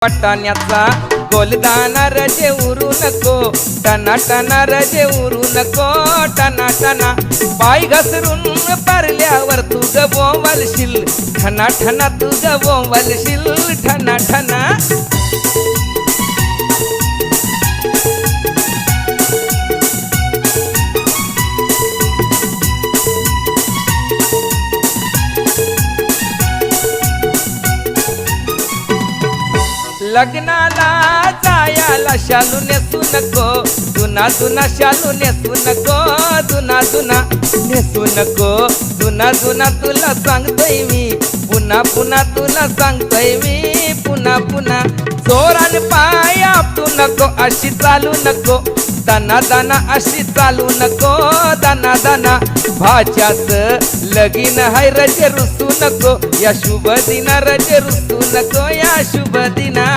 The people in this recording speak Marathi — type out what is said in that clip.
पटाण्याचा गोलदाना रजे उरू नको, टना टना रजे उरू नको, टना टना पाय घसरून पारल्यावर तू गवलशील, ठना ठना तू गवलशील, ठना ठना. लग्नाला जायाला शालू नेसू नको, जुना जुना शालू नेसू नको, जुना जुना नेसू नको, जुना जुना तुला सांगतोय मी, पुन्हा पुन्हा तुला सांगतोय मी, पुन्हा पुन्हा. जोरान पाय आपटू नको, अशी चालू नको, दाना दाना अशी चालू नको, दाना दाना. भाच्याच लगीन हाय रजे रुसू नको, या शुभ दिना रजे रुसू नको, या शुभ दिना.